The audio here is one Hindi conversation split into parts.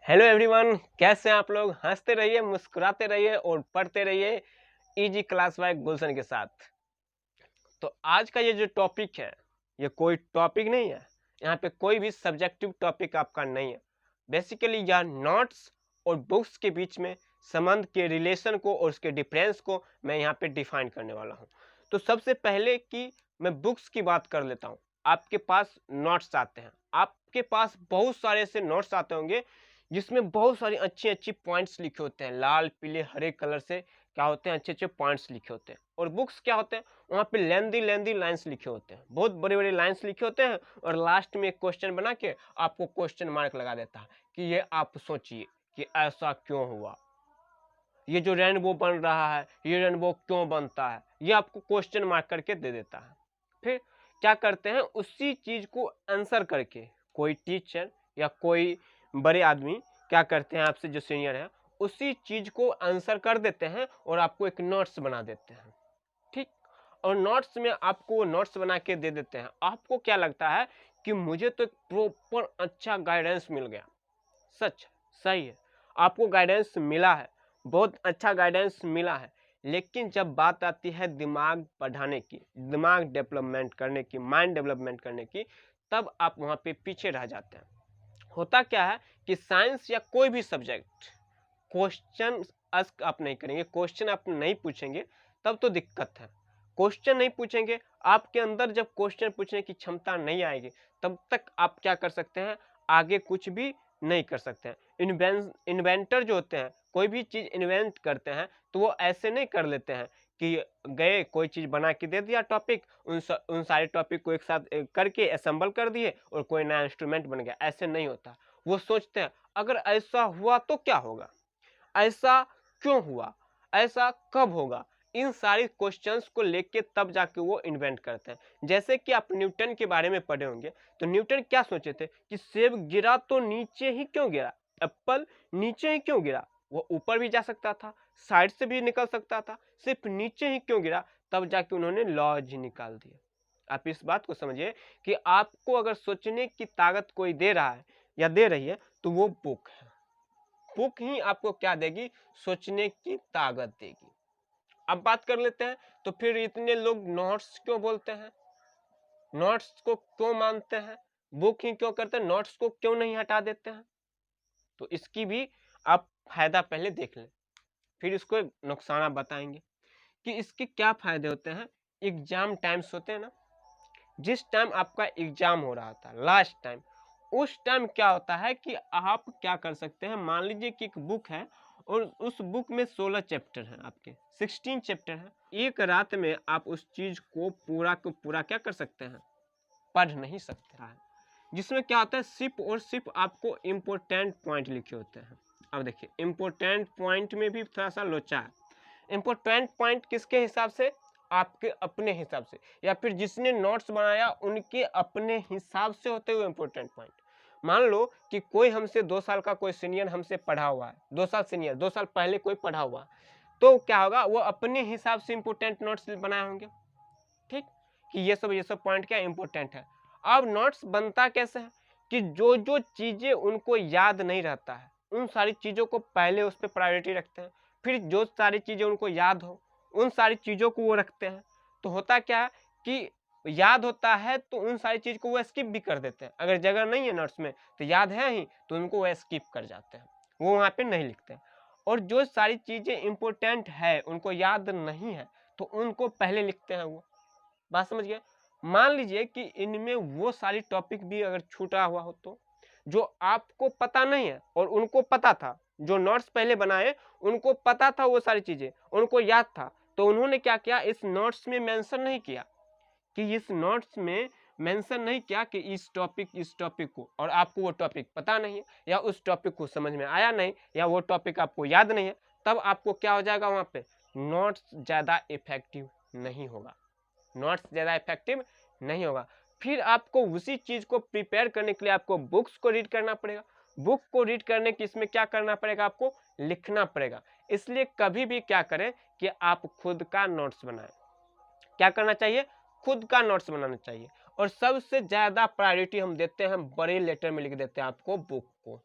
हेलो एवरीवन, कैसे हैं आप लोग। हंसते रहिए, मुस्कुराते रहिए और पढ़ते रहिए इजी क्लास बाय गुलशन के साथ। तो आज का ये जो टॉपिक है, ये कोई टॉपिक नहीं है। यहाँ पे कोई भी सब्जेक्टिव टॉपिक आपका नहीं है। बेसिकली यह नोट्स और बुक्स के बीच में संबंध के रिलेशन को और उसके डिफरेंस को मैं यहाँ पे डिफाइन करने वाला हूँ। तो सबसे पहले कि मैं बुक्स की बात कर लेता हूँ। आपके पास नोट्स आते हैं, आपके पास बहुत सारे ऐसे नोट्स आते होंगे जिसमें बहुत सारी अच्छी अच्छी पॉइंट्स लिखे होते हैं, लाल पीले हरे कलर से क्या होते हैं, अच्छे अच्छे पॉइंट्स लिखे होते हैं। और बुक्स क्या होते हैं, वहाँ पे लेंदी लाइंस लिखे होते हैं, बहुत बड़े बड़े लाइंस लिखे होते हैं और लास्ट में एक क्वेश्चन बना के आपको क्वेश्चन मार्क लगा देता है कि ये आप सोचिए कि ऐसा क्यों हुआ, ये जो रेनबो बन रहा है ये रेनबो क्यों बनता है, ये आपको क्वेश्चन मार्क करके दे देता है। फिर क्या करते हैं, उसी चीज को आंसर करके कोई टीचर या कोई बड़े आदमी क्या करते हैं, आपसे जो सीनियर है उसी चीज को आंसर कर देते हैं और आपको एक नोट्स बना देते हैं। ठीक। और नोट्स में आपको नोट्स बना के दे देते हैं। आपको क्या लगता है कि मुझे तो एक प्रॉपर अच्छा गाइडेंस मिल गया। सच, सही है, आपको गाइडेंस मिला है, बहुत अच्छा गाइडेंस मिला है। लेकिन जब बात आती है दिमाग बढ़ाने की, दिमाग डेवलपमेंट करने की, माइंड डेवलपमेंट करने की, तब आप वहाँ पे पीछे रह जाते हैं। होता क्या है कि साइंस या कोई भी सब्जेक्ट क्वेश्चन आस्क आप नहीं करेंगे, क्वेश्चन आप नहीं पूछेंगे, तब तो दिक्कत है। क्वेश्चन नहीं पूछेंगे, आपके अंदर जब क्वेश्चन पूछने की क्षमता नहीं आएगी, तब तक आप क्या कर सकते हैं, आगे कुछ भी नहीं कर सकते हैं। इन्वेंटर जो होते हैं, कोई भी चीज इन्वेंट करते हैं तो वो ऐसे नहीं कर लेते हैं कि गए कोई चीज बना के दे दिया टॉपिक, उन सारे टॉपिक को एक साथ करके असेंबल कर दिए और कोई नया इंस्ट्रूमेंट बन गया। ऐसे नहीं होता। वो सोचते हैं अगर ऐसा हुआ तो क्या होगा, ऐसा क्यों हुआ, ऐसा कब होगा, इन सारी क्वेश्चंस को लेके तब जाके वो इन्वेंट करते हैं। जैसे कि आप न्यूटन के बारे में पढ़े होंगे, तो न्यूटन क्या सोचे थे कि सेब गिरा तो नीचे ही क्यों गिरा, एप्पल नीचे ही क्यों गिरा, वो ऊपर भी जा सकता था, साइड से भी निकल सकता था, सिर्फ नीचे ही क्यों गिरा। तब जाके उन्होंने लॉज ही निकाल दिए। आप इस बात को समझिए कि आपको अगर सोचने की ताकत कोई दे रहा है या दे रही है तो वो बुक है। बुक ही आपको क्या देगी, सोचने की ताकत देगी। अब बात कर लेते हैं, तो फिर इतने लोग नोट्स क्यों बोलते हैं, नोट्स को क्यों मानते हैं, बुक ही क्यों करते हैं, नोट्स को क्यों नहीं हटा देते हैं। तो इसकी भी आप फायदा पहले देख लें, फिर इसको नुकसान आप बताएंगे कि इसके क्या फायदे होते हैं। एग्जाम टाइम्स होते हैं ना, जिस टाइम आपका एग्जाम हो रहा था लास्ट टाइम, उस टाइम क्या होता है कि आप क्या कर सकते हैं, मान लीजिए कि एक बुक है और उस बुक में 16 चैप्टर हैं, आपके 16 चैप्टर हैं। एक रात में आप उस चीज को पूरा क्या कर सकते हैं, पढ़ नहीं सकते हैं। जिसमें क्या होता है, सिर्फ और सिर्फ आपको इम्पोर्टेंट पॉइंट लिखे होते हैं। अब देखिए, इम्पोर्टेंट पॉइंट में भी थोड़ा सा लोचा है। इम्पोर्टेंट पॉइंट किसके हिसाब से, आपके अपने हिसाब से, या फिर जिसने नोट्स बनाया उनके अपने हिसाब से होते हुए इम्पोर्टेंट पॉइंट। मान लो कि कोई हमसे 2 साल का कोई सीनियर हमसे पढ़ा हुआ है, 2 साल सीनियर, 2 साल पहले कोई पढ़ा हुआ है, तो क्या होगा, वो अपने हिसाब से इम्पोर्टेंट नोट्स बनाए होंगे। ठीक, कि ये सब पॉइंट क्या इम्पोर्टेंट है। अब नोट्स बनता कैसे है कि जो जो चीजें उनको याद नहीं रहता है, उन सारी चीजों को पहले उस पर प्रायोरिटी रखते हैं, फिर जो सारी चीजें उनको याद हो उन सारी चीजों को वो रखते हैं। तो होता क्या है कि याद होता है तो उन सारी चीज को वो स्किप भी कर देते हैं। अगर जगह नहीं है नोट्स में तो याद है ही, तो उनको वो स्किप कर जाते हैं, वो वहाँ पे नहीं लिखते हैं। और जो सारी चीजें इंपॉर्टेंट है उनको याद नहीं है तो उनको पहले लिखते हैं वो। बात समझ गए। मान लीजिए कि इनमें वो सारी टॉपिक भी अगर छूटा हुआ हो तो, जो आपको पता नहीं है और उनको पता था, जो नोट्स पहले बनाए उनको पता था वो सारी चीजें, उनको याद था, तो उन्होंने क्या किया, इस नोट्स में मेंशन नहीं किया, कि इस नोट्स में मेंशन नहीं किया कि इस टॉपिक को, और आपको वो टॉपिक पता नहीं है या उस टॉपिक को समझ में आया नहीं या वो टॉपिक आपको याद नहीं है, तब आपको क्या हो जाएगा, वहां पे नोट्स ज्यादा इफेक्टिव नहीं होगा, नोट्स ज़्यादा इफेक्टिव नहीं होगा। फिर आपको उसी चीज़ को प्रिपेयर करने के लिए आपको बुक्स को रीड करना पड़ेगा। बुक को रीड करने की इसमें क्या करना पड़ेगा, आपको लिखना पड़ेगा। इसलिए कभी भी क्या करें कि आप खुद का नोट्स बनाएं। क्या करना चाहिए, खुद का नोट्स बनाना चाहिए। और सबसे ज़्यादा प्रायोरिटी हम देते हैं, बड़े लेटर में लिख देते हैं आपको बुक को।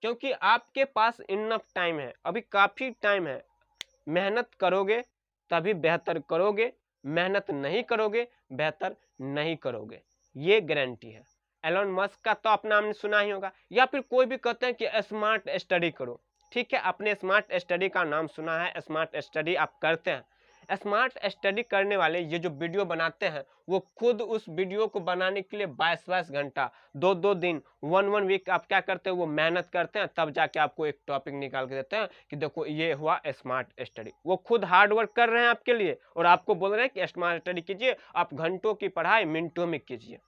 क्योंकि आपके पास इनफ टाइम है, अभी काफ़ी टाइम है। मेहनत करोगे तभी बेहतर करोगे, मेहनत नहीं करोगे बेहतर नहीं करोगे, ये गारंटी है। एलोन मस्क का तो अपना आपने सुना ही होगा, या फिर कोई भी कहते हैं कि स्मार्ट स्टडी करो। ठीक है, आपने स्मार्ट स्टडी का नाम सुना है, स्मार्ट स्टडी आप करते हैं। स्मार्ट स्टडी करने वाले ये जो वीडियो बनाते हैं, वो खुद उस वीडियो को बनाने के लिए 22-22 घंटा, 2-2 दिन, 1-1 वीक आप क्या करते हैं, वो मेहनत करते हैं, तब जाके आपको एक टॉपिक निकाल के देते हैं कि देखो ये हुआ स्मार्ट स्टडी। वो खुद हार्ड वर्क कर रहे हैं आपके लिए और आपको बोल रहे हैं कि स्मार्ट स्टडी कीजिए। आप घंटों की पढ़ाई मिनटों में कीजिए।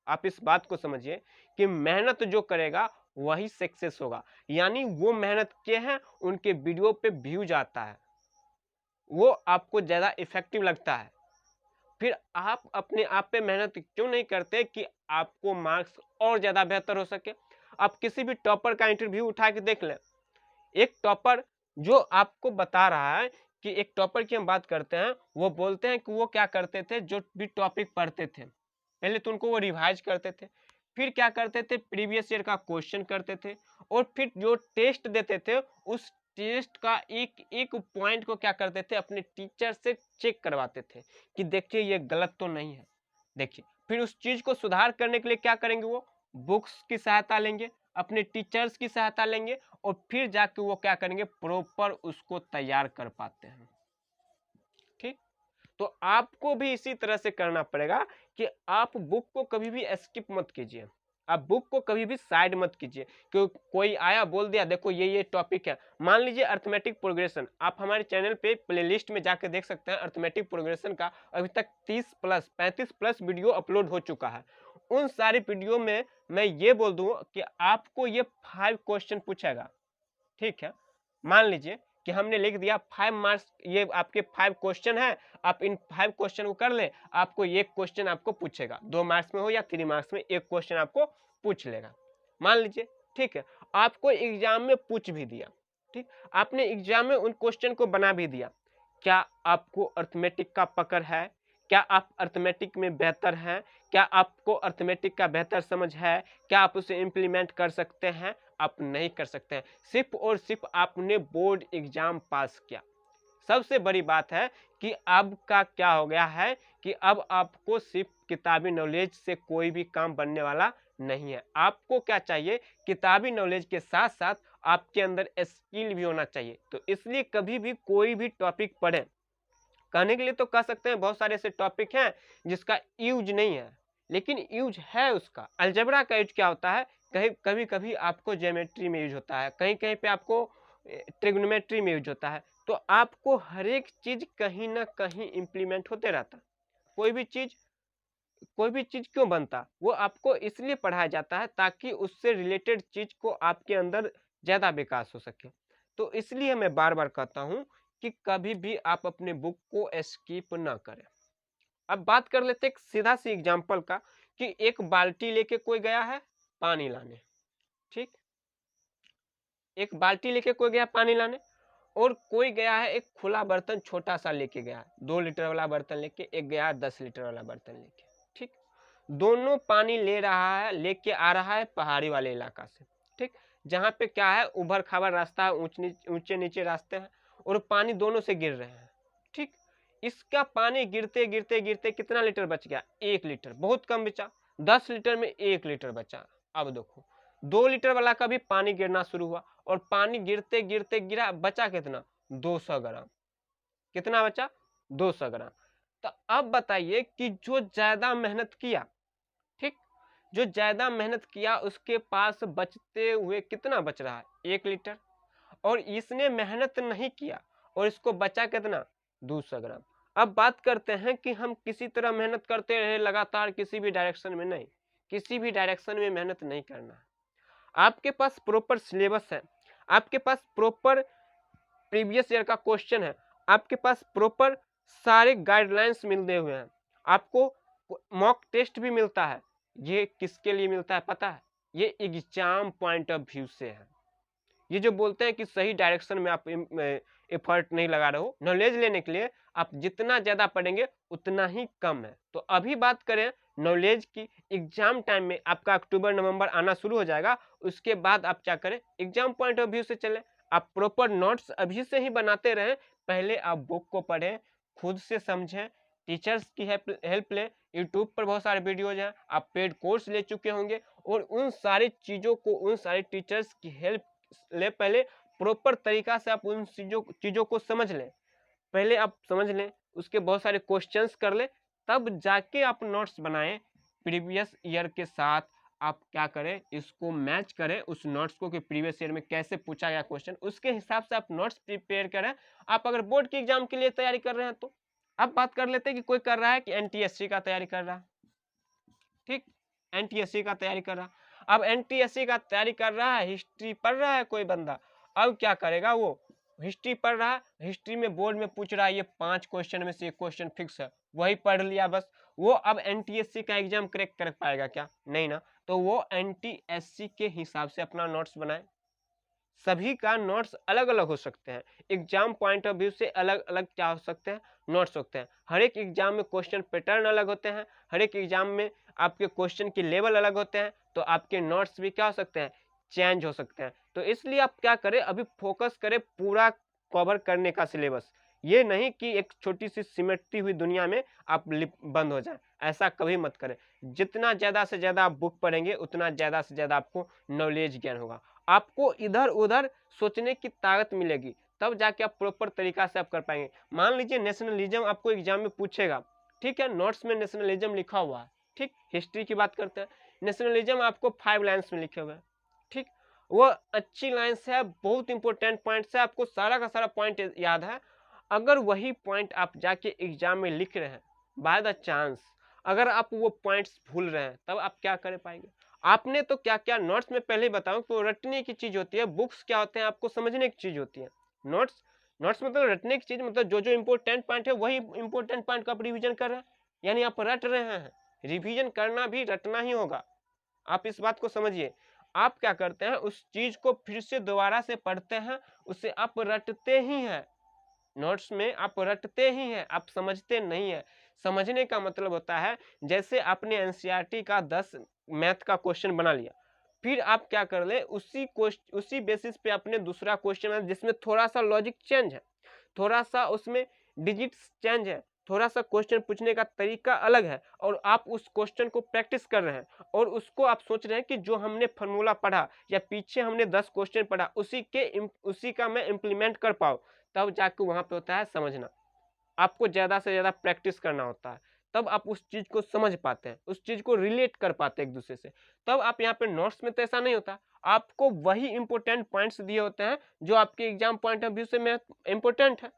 आप इस बात को समझिए कि मेहनत जो करेगा वही सक्सेस होगा। यानी वो मेहनत किए हैं, उनके वीडियो पे व्यूज आता है, वो आपको ज्यादा इफेक्टिव लगता है। फिर आप अपने आप पे मेहनत क्यों नहीं करते कि आपको मार्क्स और ज्यादा बेहतर हो सके। आप किसी भी टॉपर का इंटरव्यू उठा के देख लें, एक टॉपर जो आपको बता रहा है कि एक टॉपर की हम बात करते हैं, वो बोलते हैं कि वो क्या करते थे, जो भी टॉपिक पढ़ते थे पहले तो उनको वो रिवाइज करते थे, फिर क्या करते थे प्रीवियस ईयर का क्वेश्चन करते थे, और फिर जो टेस्ट देते थे उस टेस्ट का एक एक पॉइंट को क्या करते थे अपने टीचर से चेक करवाते थे कि देखिए ये गलत तो नहीं है। देखिए फिर उस चीज को सुधार करने के लिए क्या करेंगे, वो बुक्स की सहायता लेंगे, अपने टीचर्स की सहायता लेंगे, और फिर जाके वो क्या करेंगे प्रॉपर उसको तैयार कर पाते हैं। ठीक, तो आपको भी इसी तरह से करना पड़ेगा कि आप बुक को कभी भी स्किप मत कीजिए, आप बुक को कभी भी साइड मत कीजिए। क्योंकि कोई आया बोल दिया देखो ये टॉपिक है, मान लीजिए अर्थमेटिक प्रोग्रेशन, आप हमारे चैनल पे प्लेलिस्ट में जाकर देख सकते हैं। अर्थमेटिक प्रोग्रेशन का अभी तक 35+ वीडियो अपलोड हो चुका है। उन सारी वीडियो में मैं ये बोल दूं कि आपको ये 5 क्वेश्चन पूछेगा। ठीक है, मान लीजिए कि हमने लिख दिया 5 मार्क्स, ये आपके 5 क्वेश्चन है, आप इन 5 क्वेश्चन को कर ले, आपको एक क्वेश्चन आपको पूछेगा, 2 मार्क्स में हो या 3 मार्क्स में एक क्वेश्चन आपको पूछ लेगा, मान लीजिए। ठीक है, आपको एग्जाम में पूछ भी दिया, ठीक, आपने एग्जाम में उन क्वेश्चन को बना भी दिया, क्या आपको अर्थमेटिक का पकड़ है, क्या आप अर्थमेटिक में बेहतर हैं, क्या आपको अर्थमेटिक का बेहतर समझ है, क्या आप उसे इम्प्लीमेंट कर सकते हैं, आप नहीं कर सकते हैं। सिर्फ और सिर्फ आपने बोर्ड एग्जाम पास किया। सबसे बड़ी बात है कि अब का क्या हो गया है कि अब आपको सिर्फ किताबी नॉलेज से कोई भी काम बनने वाला नहीं है। आपको क्या चाहिए, किताबी नॉलेज के साथ साथ आपके अंदर स्किल भी होना चाहिए। तो इसलिए कभी भी कोई भी टॉपिक पढ़ें, कहने के लिए तो कह सकते हैं बहुत सारे ऐसे टॉपिक हैं जिसका यूज नहीं है, लेकिन यूज है उसका। अलजेब्रा का यूज क्या होता है, कहीं कभी कभी आपको ज्योमेट्री में यूज होता है, कहीं कहीं पे आपको ट्रिग्नोमेट्री में यूज होता है। तो आपको हर एक चीज कहीं ना कहीं इम्प्लीमेंट होते रहता। कोई भी चीज क्यों बनता, वो आपको इसलिए पढ़ाया जाता है ताकि उससे रिलेटेड चीज को आपके अंदर ज्यादा विकास हो सके। तो इसलिए मैं बार बार कहता हूं कि कभी भी आप अपने बुक को स्किप ना करें। अब बात कर लेते एक सीधा सी एग्जांपल का कि एक बाल्टी लेके कोई गया है पानी लाने। ठीक, एक बाल्टी लेके कोई गया पानी लाने, और कोई गया है एक खुला बर्तन छोटा सा लेके गया, 2 लीटर वाला बर्तन लेके, एक गया 10 लीटर वाला बर्तन लेके। ठीक, दोनों पानी ले रहा है, लेके आ रहा है पहाड़ी वाले इलाका से। ठीक, जहाँ पे क्या है उबड़ खाबड़ रास्ता है, ऊंचे नीचे रास्ते हैं, और पानी दोनों से गिर रहे हैं। ठीक, इसका पानी गिरते गिरते गिरते कितना लीटर बच गया, 1 लीटर, बहुत कम बचा। 10 लीटर में 1 लीटर बचा। अब देखो 2 लीटर वाला का भी पानी गिरना शुरू हुआ, और पानी गिरते गिरते गिरा, बचा कितना, 200 ग्राम। कितना बचा, 200 ग्राम। तो अब बताइए कि जो ज्यादा मेहनत किया, ठीक, जो ज्यादा मेहनत किया उसके पास बचते हुए कितना बच रहा है, 1 लीटर, और इसने मेहनत नहीं किया और इसको बचा कितना, 200 ग्राम। अब बात करते हैं कि हम किसी तरह मेहनत करते रहे लगातार, किसी भी डायरेक्शन में नहीं, किसी भी डायरेक्शन में मेहनत नहीं करना है। आपके पास प्रॉपर सिलेबस है, आपके पास प्रॉपर प्रीवियस ईयर का क्वेश्चन है, आपके पास प्रॉपर सारे गाइडलाइंस मिलते हुए हैं, आपको मॉक टेस्ट भी मिलता है। ये किसके लिए मिलता है पता है, ये एग्जाम पॉइंट ऑफ व्यू से है। ये जो बोलते हैं कि सही डायरेक्शन में आप एफर्ट नहीं लगा रहे हो, नॉलेज लेने के लिए आप जितना ज्यादा पढ़ेंगे उतना ही कम है। तो अभी बात करें नॉलेज की एग्जाम टाइम में आपका अक्टूबर नवंबर आना शुरू हो जाएगा, उसके बाद आप क्या करें, एग्जाम पॉइंट ऑफ व्यू से चलें, आप प्रॉपर नोट्स अभी से ही बनाते रहें। पहले आप बुक को पढ़ें, खुद से समझें, टीचर्स की हेल्प लें। यूट्यूब पर बहुत सारे वीडियोज हैं, आप पेड कोर्स ले चुके होंगे, और उन सारी चीज़ों को, उन सारे टीचर्स की हेल्प ले, पहले प्रॉपर तरीका से आप उन चीज़ों को समझ लें। पहले आप समझ लें, उसके बहुत सारे क्वेश्चंस कर लें, तब जाके आप नोट्स बनाएं। प्रीवियस ईयर के साथ आप क्या करें, इसको मैच करें उस नोट्स को कि प्रीवियस ईयर में कैसे पूछा गया क्वेश्चन, उसके हिसाब से आप नोट्स प्रिपेयर करें। आप अगर बोर्ड की एग्जाम के लिए तैयारी कर रहे हैं तो अब बात कर लेते हैं कि कोई कर रहा है कि एनटीएससी का तैयारी कर रहा है, ठीक, एनटीएससी का तैयारी कर रहा है। अब एनटीएससी का तैयारी कर रहा है, हिस्ट्री पढ़ रहा है कोई बंदा, अब क्या करेगा, वो हिस्ट्री पढ़ रहा है, हिस्ट्री में बोर्ड में पूछ रहा है ये 5 क्वेश्चन में से एक क्वेश्चन फिक्स है, वही पढ़ लिया बस, वो अब एनटीएससी का एग्जाम क्रैक कर पाएगा क्या? नहीं ना। तो वो एनटीएससी के हिसाब से अपना नोट्स बनाए। सभी का नोट्स अलग अलग हो सकते हैं, एग्जाम पॉइंट ऑफ व्यू से अलग अलग क्या हो सकते हैं, नोट्स होते हैं। हर एक एग्जाम में क्वेश्चन पैटर्न अलग होते हैं, हर एक एग्जाम में आपके क्वेश्चन की लेवल अलग होते हैं, तो आपके नोट्स भी क्या हो सकते हैं, चेंज हो सकते हैं। तो इसलिए आप क्या करें, अभी फोकस करें पूरा कवर करने का सिलेबस, ये नहीं कि एक छोटी सी सिमटती हुई दुनिया में आप बंद हो जाए, ऐसा कभी मत करें। जितना ज़्यादा से ज़्यादा आप बुक पढ़ेंगे, उतना ज़्यादा से ज़्यादा आपको नॉलेज ज्ञान होगा, आपको इधर उधर सोचने की ताकत मिलेगी, तब जाके आप प्रॉपर तरीका से आप कर पाएंगे। मान लीजिए नेशनलिज्म आपको एग्जाम में पूछेगा, ठीक है, नोट्स में नेशनलिज्म लिखा हुआ है, ठीक, हिस्ट्री की बात करते हैं, नेशनलिज्म आपको 5 लाइन्स में लिखे हुए हैं, ठीक, वो अच्छी लाइन्स है, बहुत इंपॉर्टेंट पॉइंट्स है, आपको सारा का सारा पॉइंट याद है। अगर वही पॉइंट आप जाके एग्जाम में लिख रहे हैं, बाय द चांस अगर आप वो पॉइंट्स भूल रहे हैं, तब आप क्या कर पाएंगे? आपने तो क्या क्या नोट्स में पहले ही बताऊं तो रटने की चीज होती है, बुक्स क्या होते हैं, आपको समझने की चीज होती है। नोट्स नोट्स मतलब रटने की चीज, मतलब जो जो इंपॉर्टेंट पॉइंट है वही इंपॉर्टेंट पॉइंट का आप रिवीजन कर रहे हैं, यानी आप रट रहे हैं। रिवीजन करना भी रटना ही होगा, आप इस बात को समझिए। आप क्या करते हैं, उस चीज को फिर से दोबारा से पढ़ते हैं, उसे आप रटते ही हैं। नोट्स में आप रटते ही हैं, आप समझते नहीं है। समझने का मतलब होता है, जैसे आपने एनसीईआरटी का 10 मैथ का क्वेश्चन बना लिया, फिर आप क्या कर ले, उसी बेसिस पे अपने दूसरा क्वेश्चन जिसमें थोड़ा सा लॉजिक चेंज है, थोड़ा सा उसमें डिजिट्स चेंज है, थोड़ा सा क्वेश्चन पूछने का तरीका अलग है, और आप उस क्वेश्चन को प्रैक्टिस कर रहे हैं, और उसको आप सोच रहे हैं कि जो हमने फॉर्मूला पढ़ा या पीछे हमने 10 क्वेश्चन पढ़ा उसी का मैं इम्प्लीमेंट कर पाऊँ, तब जाके वहां पे होता है समझना। आपको ज्यादा से ज्यादा प्रैक्टिस करना होता है, तब आप उस चीज को समझ पाते हैं, उस चीज को रिलेट कर पाते हैं एक दूसरे से। तब आप यहाँ पे नोट्स में तो ऐसा नहीं होता, आपको वही इंपॉर्टेंट पॉइंट्स दिए होते हैं जो आपके एग्जाम पॉइंट ऑफ व्यू से में इंपॉर्टेंट है।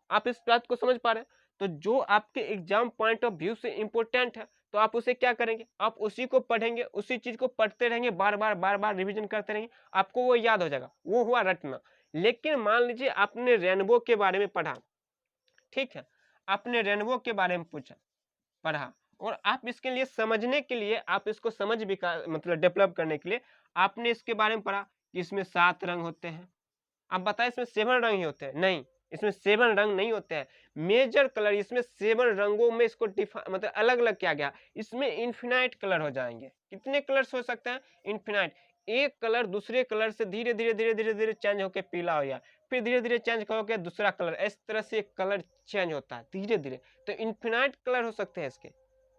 आप इस बात को समझ पा रहे हैं? तो जो आपके एग्जाम पॉइंट ऑफ व्यू से इंपॉर्टेंट है, तो आप उसे क्या करेंगे, आप उसी को पढ़ेंगे, उसी चीज को पढ़ते रहेंगे, बार बार रिवीजन करते रहेंगे, आपको वो याद हो जाएगा, वो हुआ रटना। लेकिन मान लीजिए आपने रेनबो के बारे में पढ़ा, ठीक है, आपने रेनबो के बारे में पढ़ा, और आप इसके लिए समझने के लिए, आप इसको समझ मतलब डेवलप करने के लिए आपने इसके बारे में पढ़ा कि इसमें 7 रंग होते हैं। आप बताएं इसमें 7 रंग ही होते हैं? नहीं, इसमें 7 रंग नहीं होते हैं, मेजर कलर, इसमें 7 रंगों में इसको मतलब अलग अलग किया गया, इसमें इन्फिनाइट कलर हो जाएंगे। कितने कलर्स हो सकते हैं? इन्फिनाइट। एक कलर दूसरे कलर से धीरे धीरे धीरे धीरे धीरे चेंज होकर पीला हो गया, फिर धीरे धीरे चेंज होकर दूसरा कलर, इस तरह से कलर चेंज होता है धीरे धीरे। तो इन्फिनाइट कलर हो सकते हैं,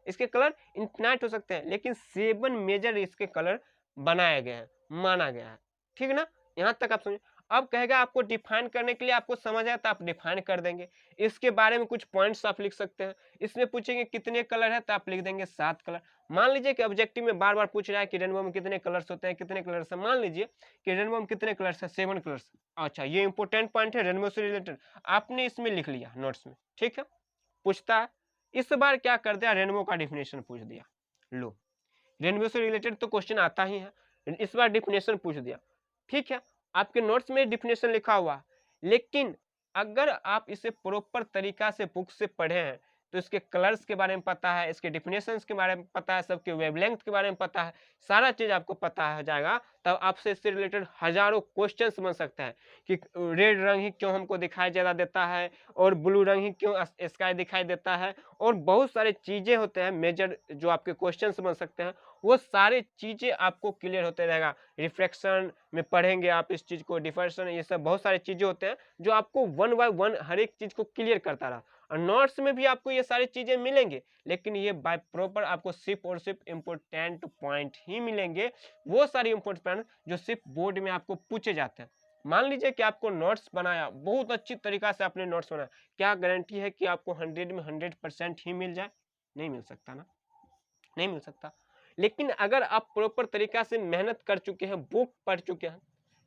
इसके कलर इन्फिनाइट हो सकते हैं, लेकिन 7 मेजर इसके कलर बनाए गए हैं, माना गया है, ठीक ना? यहाँ तक आप समझे। अब कहेगा आपको डिफाइन करने के लिए, आपको समझ आया तो आप डिफाइन कर देंगे, इसके बारे में कुछ पॉइंट्स आप लिख सकते हैं। इसमें पूछेंगे कितने कलर है, तो आप लिख देंगे 7 कलर। मान लीजिए कि ऑब्जेक्टिव में बार बार पूछ रहा है कि रेनबो में कितने कलर्स होते हैं, कितने कलर्स है, मान लीजिए कि रेनबो में कितने कलर्स है, 7 कलर्स। अच्छा, ये इंपॉर्टेंट पॉइंट है रेनबो से रिलेटेड, आपने इसमें लिख लिया नोट्स में, ठीक है। पूछता है इस बार क्या कर दिया, रेनबो का डिफिनेशन पूछ दिया। लो, रेनबो से रिलेटेड तो क्वेश्चन आता ही है, इस बार डिफिनेशन पूछ दिया, ठीक है। आपके नोट्स में डिफिनेशन लिखा हुआ, लेकिन अगर आप इसे प्रॉपर तरीका से बुक से पढ़े हैं, तो इसके कलर्स के बारे में पता है, इसके डिफिनेशंस के बारे में पता है, सबके वेवलेंथ के बारे में पता है, सारा चीज़ आपको पता हो जाएगा, तब आपसे इससे रिलेटेड हज़ारों क्वेश्चंस बन सकते हैं कि रेड रंग ही क्यों हमको दिखाई ज़्यादा देता है और ब्लू रंग ही क्यों स्काई दिखाई देता है, और बहुत सारी चीज़ें होते हैं मेजर जो आपके क्वेश्चंस बन सकते हैं, वो सारी चीज़ें आपको क्लियर होते रहेगा। रिफ्रैक्शन में पढ़ेंगे आप इस चीज़ को, डिफरेंशन, ये सब बहुत सारी चीज़ें होते हैं जो आपको वन बाय वन हर एक चीज़ को क्लियर करता रहा। और नोट्स में भी आपको ये सारी चीज़ें मिलेंगे, लेकिन ये बाय प्रॉपर आपको सिर्फ और सिर्फ इम्पोर्टेंट पॉइंट ही मिलेंगे, वो सारे इम्पोर्टेंट जो सिर्फ बोर्ड में आपको पूछे जाते हैं। मान लीजिए कि आपको नोट्स बनाया, बहुत अच्छी तरीका से आपने नोट्स बनाया, क्या गारंटी है कि आपको 100 में 100% ही मिल जाए? नहीं मिल सकता ना, नहीं मिल सकता। लेकिन अगर आप प्रॉपर तरीका से मेहनत कर चुके हैं, बुक पढ़ चुके हैं,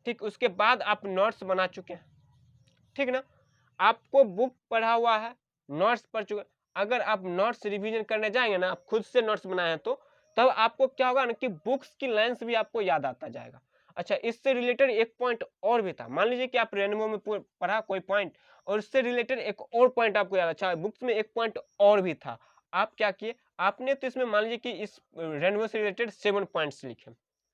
ठीक, उसके बाद आप नोट्स बना चुके हैं, ठीक ना, आपको बुक पढ़ा हुआ है, नोट्स पढ़ चुके, अगर आप नोट्स रिवीजन करने जाएंगे ना, आप खुद से नोट्स बनाए हैं, तो तब आपको क्या होगा ना कि बुक्स की लाइन्स भी आपको याद आता जाएगा। अच्छा, इससे रिलेटेड एक पॉइंट और भी था, मान लीजिए कि आप रेनबो में पढ़ा कोई पॉइंट और इससे रिलेटेड एक और पॉइंट आपको याद, अच्छा बुक्स में एक पॉइंट और भी था, आप क्या किए, आपने तो इसमें मान लीजिए कि इस रेनबो से रिलेटेड 7 पॉइंट्स लिखे,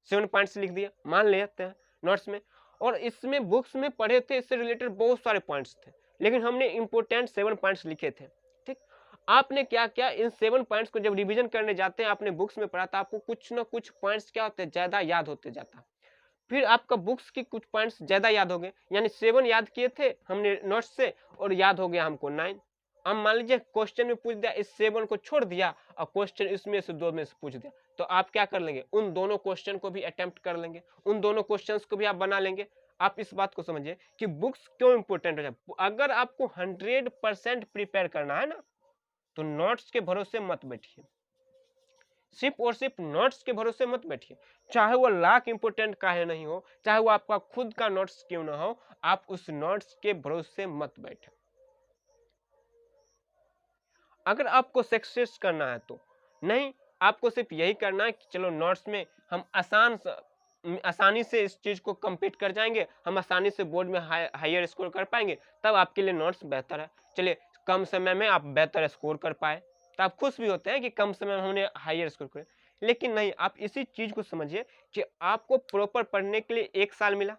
7 पॉइंट्स लिख दिया, मान लेते हैं नोट्स में, और इसमें बुक्स में पढ़े थे इससे रिलेटेड बहुत सारे पॉइंट्स थे, लेकिन हमने इंपोर्टेंट 7 पॉइंट्स लिखे थे, ठीक, आपने क्या किया, इन 7 पॉइंट्स को जब रिवीजन करने जाते हैं, आपने बुक्स में पढ़ा था, आपको कुछ ना कुछ पॉइंट्स क्या होते हैं, ज्यादा याद होते जाता, फिर आपका बुक्स की कुछ पॉइंट्स ज्यादा याद हो गए, यानी 7 याद किए थे हमने नोट्स से और याद हो गया हमको 9। अब मान लीजिए क्वेश्चन में पूछ दिया, इस 7 को छोड़ दिया और क्वेश्चन इसमें से 2 में से पूछ दिया, तो आप क्या कर लेंगे, उन दोनों क्वेश्चन को भी अटेम्प्ट कर लेंगे, उन दोनों क्वेश्चंस को भी आप बना लेंगे। आप इस बात को समझिए कि बुक्स क्यों इंपॉर्टेंट हो जाए, अगर आपको 100% प्रिपेयर करना है ना, तो नोट्स के भरोसे मत बैठिए, सिर्फ और सिर्फ नोट्स के भरोसे मत बैठिए, चाहे वो लाख इंपोर्टेंट काहे नहीं हो, चाहे वो आपका खुद का नोट्स क्यों ना हो, आप उस नोट्स के भरोसे मत बैठे। अगर आपको सक्सेस करना है तो नहीं, आपको सिर्फ यही करना है कि चलो नोट्स में हम आसानी से इस चीज को कंप्लीट कर जाएंगे, हम आसानी से बोर्ड में हायर स्कोर कर पाएंगे, तब आपके लिए नोट्स बेहतर है। चलिए, कम समय में आप बेहतर स्कोर कर पाए तो आप खुश भी होते हैं कि कम समय में हमने हायर स्कोर कर, लेकिन नहीं, आप इसी चीज को समझिए कि आपको प्रॉपर पढ़ने के लिए 1 साल मिला,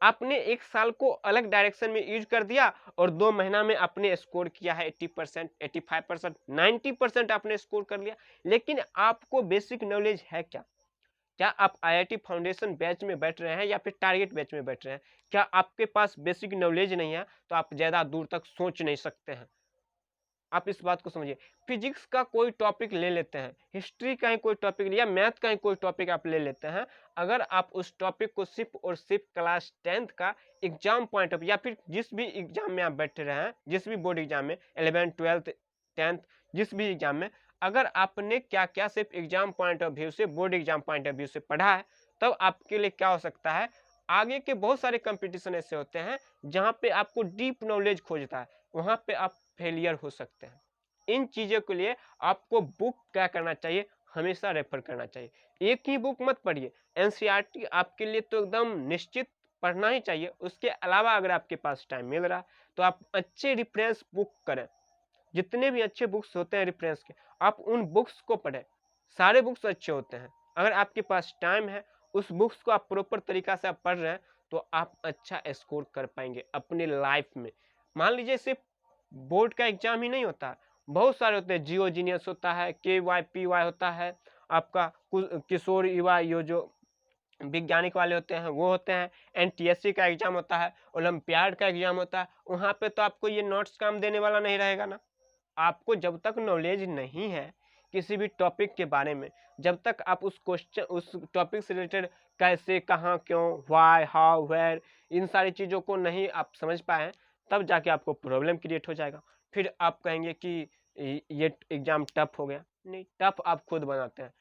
आपने 1 साल को अलग डायरेक्शन में यूज कर दिया और 2 महीना में आपने स्कोर किया है 80%, 85%, 90% आपने स्कोर कर लिया, लेकिन आपको बेसिक नॉलेज है क्या? क्या आप आईआईटी फाउंडेशन बैच में बैठ रहे हैं या फिर टारगेट बैच में बैठ रहे हैं? क्या आपके पास बेसिक नॉलेज नहीं है, तो आप ज्यादा दूर तक सोच नहीं सकते हैं। आप इस बात को समझिए, फिजिक्स का कोई टॉपिक ले लेते हैं, हिस्ट्री का ही कोई टॉपिक लिया, मैथ का ही कोई टॉपिक आप ले लेते हैं, अगर आप उस टॉपिक को सिर्फ और सिर्फ क्लास 10th का एग्जाम पॉइंट ऑफ या फिर जिस भी एग्जाम में आप बैठे रहे हैं, जिस भी बोर्ड एग्जाम में, 11th 12th 10th, जिस भी एग्जाम में, अगर आपने क्या क्या सिर्फ एग्जाम पॉइंट ऑफ व्यू से, board exam point of view से पढ़ा है, तब आपके लिए क्या हो सकता है, आगे के बहुत सारे कंपटीशन ऐसे होते हैं जहाँ पे आपको डीप नॉलेज खोजता है, वहां पे आप फेलियर हो सकते हैं। इन चीजों के लिए आपको बुक क्या करना चाहिए, हमेशा रेफर करना चाहिए। एक ही बुक मत पढ़िए, एनसीईआरटी आपके लिए तो एकदम निश्चित पढ़ना ही चाहिए, उसके अलावा अगर आपके पास टाइम मिल रहा है तो आप अच्छे रेफरेंस बुक करें, जितने भी अच्छे बुक्स होते हैं रेफरेंस के, आप उन बुक्स को पढ़ें, सारे बुक्स अच्छे होते हैं। अगर आपके पास टाइम है, उस बुक्स को आप प्रॉपर तरीका से आप पढ़ रहे हैं, तो आप अच्छा स्कोर कर पाएंगे अपने लाइफ में। मान लीजिए सिर्फ बोर्ड का एग्जाम ही नहीं होता, बहुत सारे होते हैं, जियो जीनियस होता है, KYPY होता है, आपका किशोर युवा यो जो वैज्ञानिक वाले होते हैं वो होते हैं, NTSC का एग्जाम होता है, ओलंपियाड का एग्जाम होता है, वहाँ पे तो आपको ये नोट्स काम देने वाला नहीं रहेगा ना। आपको जब तक नॉलेज नहीं है किसी भी टॉपिक के बारे में, जब तक आप उस क्वेश्चन उस टॉपिक से रिलेटेड कैसे, कहाँ, क्यों, व्हाई, हाउ, वेयर, इन सारी चीज़ों को नहीं आप समझ पाए, तब जाके आपको प्रॉब्लम क्रिएट हो जाएगा। फिर आप कहेंगे कि ये एग्जाम टफ हो गया, नहीं, टफ आप खुद बनाते हैं।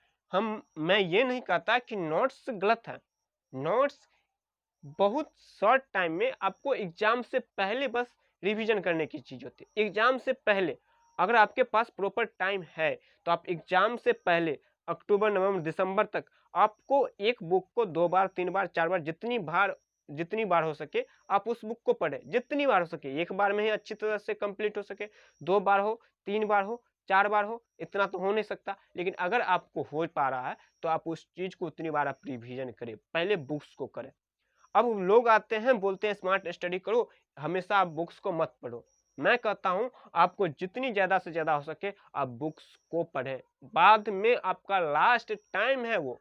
मैं ये नहीं कहता कि नोट्स गलत है, नोट्स बहुत शॉर्ट टाइम में आपको एग्जाम से पहले बस रिवीजन करने की चीज होती है। एग्जाम से पहले अगर आपके पास प्रॉपर टाइम है तो आप एग्जाम से पहले अक्टूबर, नवंबर, दिसंबर तक आपको एक बुक को 2 बार, 3 बार, 4 बार, जितनी बार जितनी बार हो सके आप उस बुक को पढ़ें, जितनी बार हो सके। एक बार में ही अच्छी तरह से कंप्लीट हो सके, 2 बार हो, 3 बार हो, 4 बार हो, इतना तो हो नहीं सकता, लेकिन अगर आपको हो पा रहा है तो आप उस चीज को उतनी बार आप रिवीजन करें, पहले बुक्स को करें। अब लोग आते हैं बोलते हैं स्मार्ट स्टडी करो, हमेशा आप बुक्स को मत पढ़ो। मैं कहता हूं आपको जितनी ज्यादा से ज्यादा हो सके आप बुक्स को पढ़ें, बाद में आपका लास्ट टाइम है वो।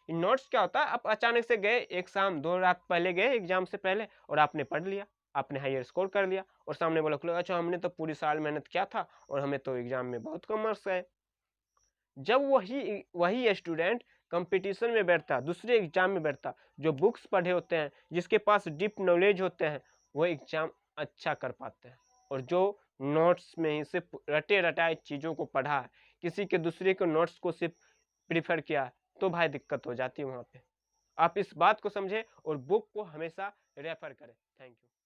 नोट्स क्या होता है, आप अचानक से गए, एक शाम 2 रात पहले गए एग्जाम से पहले और आपने पढ़ लिया, आपने हायर स्कोर कर लिया और सामने वाला को लगा अच्छा हमने तो पूरी साल मेहनत किया था और हमें तो एग्जाम में बहुत कम मार्क्स आए। जब वही वही स्टूडेंट कंपटीशन में बैठता, दूसरे एग्जाम में बैठता, जो बुक्स पढ़े होते हैं, जिसके पास डीप नॉलेज होते हैं, वो एग्जाम अच्छा कर पाते हैं। और जो नोट्स में ही सिर्फ रटे रटाए चीज़ों को पढ़ा है, किसी के दूसरे के नोट्स को सिर्फ प्रीफर किया है, तो भाई दिक्कत हो जाती है वहाँ पे। आप इस बात को समझें और बुक को हमेशा रेफर करें। Thank you.